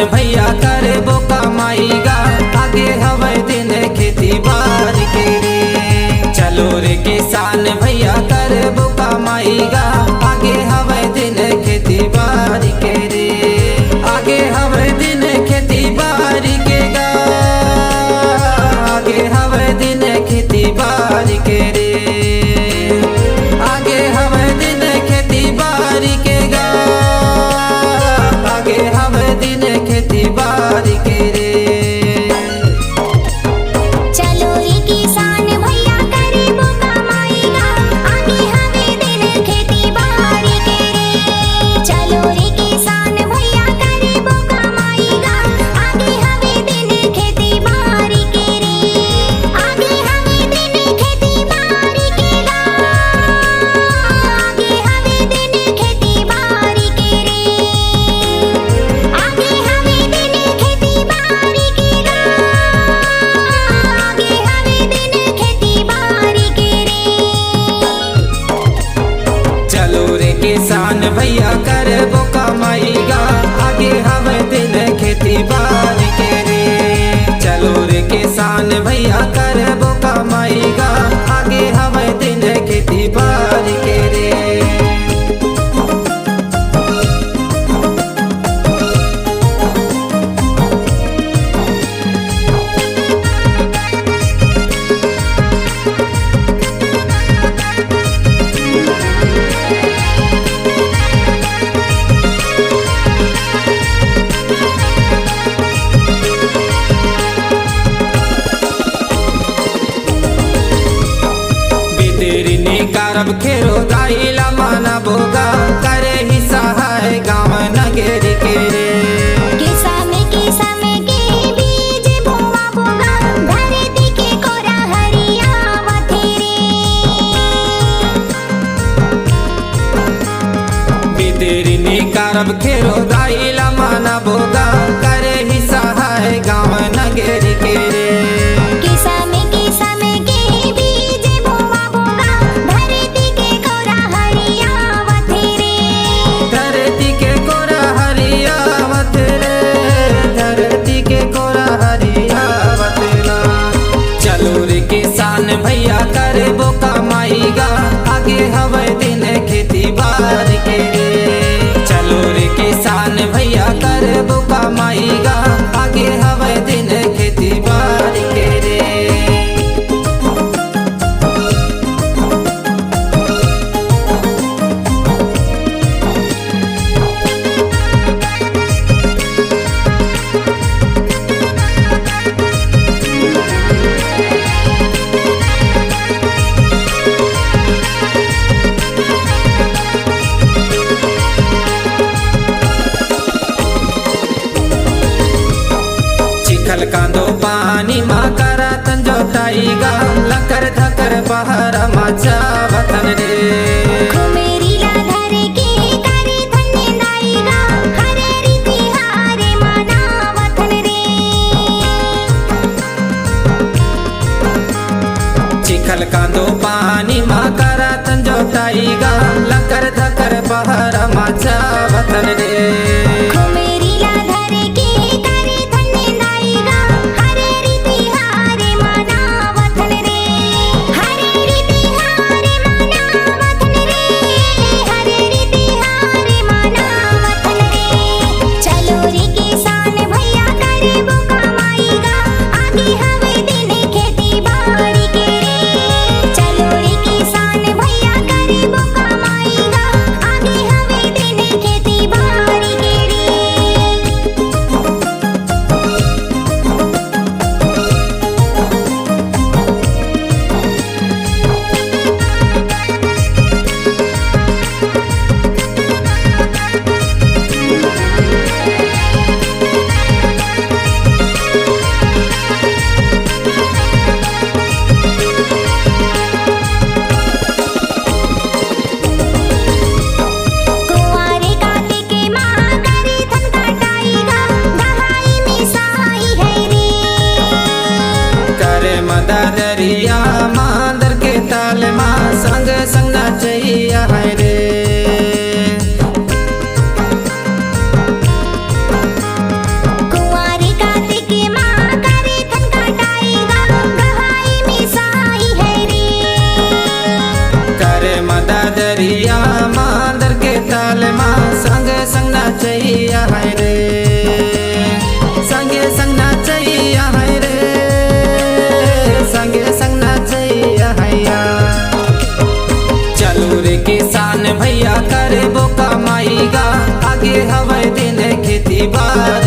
भैया करे बो कमाईगा, आगे हवे दिन खेती बाड़ी के रे। चलो रे किसान भैया करे बो कमाईगा, आगे हवे दिन खेती बाड़ी के रे। आगे हवे दिन खेती बाड़ी के गा, आगे हवे दिन खेती बाड़ी के रे। आगे हवे दिन खेती बाड़ी के गा, आगे हवे दिन खेती बाड़ी के रे। चलो रे किसान भैया करे बो कमाईगा, आगे हवे दिन खेती बाड़ी के रे। चलो रे किसान भैया करे बो कमाईगा, आगे हवे दिन खेती बाड़ी के रे। आगे हवे दिन खेती बाड़ी के गा, आगे हवे दिन खेती बाड़ी के रे। आगे हवे दिन खेती बाड़ी के गा, आगे हवे दिन खेती बाड़ी के रे। चलो रे किसान भैया करे बो कमाईगा, आगे हवे दिन खेती बाड़ी के रे। चलो रे किसान भैया करे बो कमाईगा, आगे हवे दिन खेती बाड़ी के रे। बितरिनी करब खेरो दाइला माना बोगा, करे ही सहाय गाँव नगरी के रे। किसान के बीज बोवा बोगा, धरती के कोरा हरियावत रे। बितरिनी करब खेरो दाइला माना बोगा, करे ही सहाय गाँव नगरी के रे। किसान के बीज बोवा बोगा, धरती के कोरा हरियावत रे। धरती के कोरा हरियावत रे, धरती के कोरा हरियावत रे। चलो रे किसान भैया करे बो कमाईगा, आगे हवे दिन खेती बाड़ी के रे। चलो रे किसान भैया करे बो कमाईगा, आगे हवे दिन खेती बाड़ी के रे। चिखल कांदो पानी मा करा तंजोटाईगा, लकर धकर बहर मचा वतन रे। घुमेरीला धरे के करे धन्यदाईगा, हरे रीति हारे मनावत रे। चिखल कांदो पानी मा करा तंजोटाईगा, लकर धकर बहर मचा वतन रे। घुमेरीला धरे के करे धन्यदाईगा, हरे रीति हारे मनावत रे। हरे रीति हारे मनावत रे, हरे रीति हारे मनावत रे। चलो रे किसान भैया करे बो कमाईगा, आगे हवे दिन खेती बाड़ी के रे। चलो रे किसान भैया करे बो कमाईगा, आगे हवे दिन खेती बाड़ी के रे। कुंवारे काटे के माँ करे धन कटाईगा, दहाई में सहाय है रे। करे मददरिया मांदर के ताल मा, संग संग नचैया है रे। नाचैया है रे, संगे संग नाचैया है रे, संगे संग नाचैया हैया। चलो रे किसान भैया करे बो कमाईगा, आगे हवे दिन खेती बाड़ी।